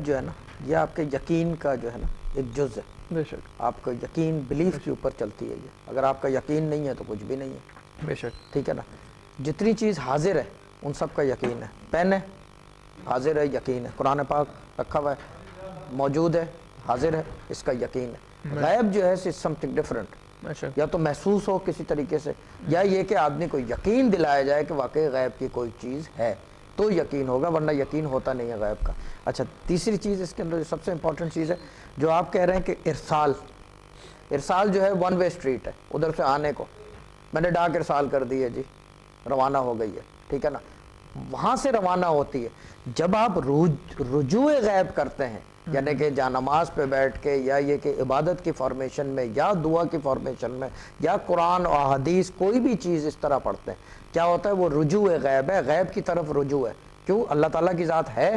جو ہے نا یہ آپ کے یقین کا جو ہے نا ایک جز ہے. بے شک. آپ کا یقین بلیف کے اوپر چلتی ہے یہ. اگر آپ کا یقین نہیں ہے تو کچھ بھی نہیں ہے. بے شک. ٹھیک ہے نا. جتنی چیز حاضر ہے ان سب کا یقین ہے. پین ہے حاضر ہے, یقین ہے. قرآن پاک رکھا ہوا ہے, موجود ہے, حاضر ہے, اس کا یقین ہے. غیب جو ہے اٹس سم تھنگ ڈفرنٹ. یا تو محسوس ہو کسی طریقے سے, یا یہ کہ آدمی کو یقین دلایا جائے کہ واقعی غیب کی کوئی چیز ہے تو یقین ہوگا, ورنہ یقین ہوتا نہیں ہے غیب کا. اچھا, تیسری چیز اس کے اندر جو سب سے امپورٹنٹ چیز ہے جو آپ کہہ رہے ہیں کہ ارسال جو ہے ون وے اسٹریٹ ہے. ادھر سے آنے کو میں نے ڈاک ارسال کر دی ہے جی, روانہ ہو گئی ہے. ٹھیک ہے نا. وہاں سے روانہ ہوتی ہے. جب آپ رجوع غیب کرتے ہیں, یعنی کہ جانماز پہ بیٹھ کے, یا یہ کہ عبادت کی فارمیشن میں, یا دعا کی فارمیشن میں, یا قرآن اور حدیث کوئی بھی چیز اس طرح پڑھتے ہیں, کیا ہوتا ہے وہ رجوع غیب ہے, غیب کی طرف رجوع ہے. کیوں؟ اللہ تعالیٰ کی ذات ہے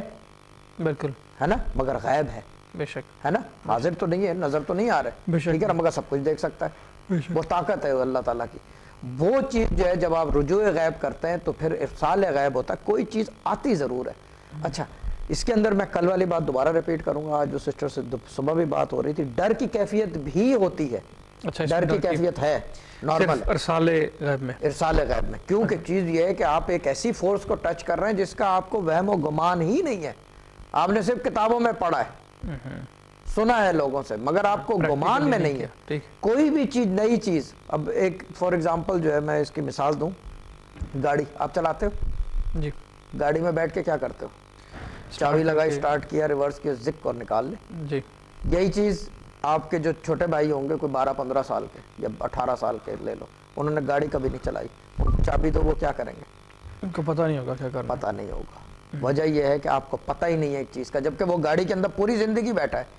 بالکل, ہے نا, مگر غیب ہے. بے شک, ہے نا, حاضر تو نہیں ہے, نظر تو نہیں آ رہے, ٹھیک ہے نا, مگر سب کچھ دیکھ سکتا ہے. وہ طاقت ہے اللہ تعالیٰ کی. وہ چیز جو ہے جب آپ رجوع غیب کرتے ہیں تو پھر ارسال غیب ہوتا ہے, کوئی چیز آتی ضرور ہے. اچھا, اس کے اندر میں کل والی بات دوبارہ ریپیٹ کروں گا, آج جو سسٹر سے صبح بھی بات ہو رہی تھی, ڈر کی کیفیت بھی ہوتی ہے. اچھا, ڈر کی کیفیت ہے نارمل ارسال غیب میں. ارسال غیب میں کیونکہ چیز یہ ہے کہ آپ ایک ایسی فورس کو ٹچ کر رہے ہیں جس کا آپ کو وہم و گمان ہی نہیں ہے. آپ نے صرف کتابوں میں پڑھا ہے, سنا ہے لوگوں سے, مگر آپ کو گمان میں نہیں ہے. کوئی بھی چیز, نئی چیز. اب ایک فار ایگزامپل جو ہے میں اس کی مثال دوں, گاڑی آپ چلاتے ہو جی, گاڑی میں بیٹھ کے کیا کرتے ہو؟ چابی لگائی, سٹارٹ کیا, ریورس کیا, زک اور نکال لے. جی, یہی چیز آپ کے جو چھوٹے بھائی ہوں گے, کوئی 12-15 سال کے یا 18 سال کے لے لو, انہوں نے گاڑی کبھی نہیں چلائی, چابی تو وہ کیا کریں گے؟ ان کو پتہ نہیں ہوگا کیا کرنا. پتہ نہیں ہوگا. وجہ یہ ہے کہ آپ کو پتہ ہی نہیں ہے ایک چیز کا, جبکہ وہ گاڑی کے اندر پوری زندگی بیٹھا ہے.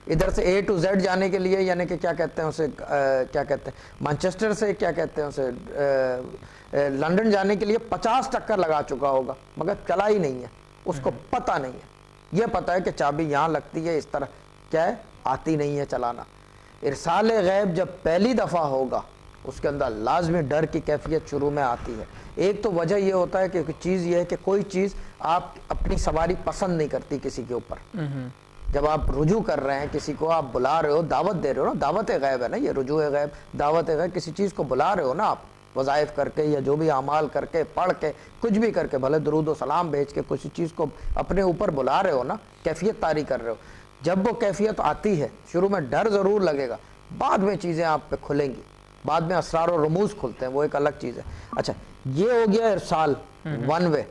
ادھر سے A to Z جانے کے لیے, یعنی کہ کیا کہتے ہیں اسے, کیا کہتے ہیں مانچسٹر سے, کیا کہتے ہیں اسے, لنڈن جانے کے لیے 50 چکر لگا چکا ہوگا, مگر چلا ہی نہیں ہے. اس کو پتہ نہیں ہے. یہ پتہ ہے کہ چابی یہاں لگتی ہے, اس طرح کیا ہے, آتی نہیں ہے چلانا. ارسال غیب جب پہلی دفعہ ہوگا اس کے اندر لازمی ڈر کی کیفیت شروع میں آتی ہے. ایک تو وجہ یہ ہوتا ہے کہ چیز یہ ہے کہ کوئی چیز آپ اپنی سواری پسند نہیں کرتی کسی کے اوپر. جب آپ رجوع کر رہے ہیں کسی کو, آپ بلا رہے ہو, دعوت دے رہے ہو نا, دعوت غیب ہے نا یہ, رجوع غیب, دعوت غیب, کسی چیز کو بلا رہے ہو نا آپ, وظائف کر کے یا جو بھی اعمال کر کے, پڑھ کے, کچھ بھی کر کے, بھلے درود و سلام بھیج کے کسی چیز کو اپنے اوپر بلا رہے ہو نا, کیفیت طاری کر رہے ہو. جب وہ کیفیت آتی ہے شروع میں ڈر ضرور لگے گا, بعد میں چیزیں آپ پہ کھلیں گی, بعد میں اسرار و رموز کھلتے ہیں, وہ ایک الگ چیز ہے. اچھا, یہ ہو گیا ارسال ون وے.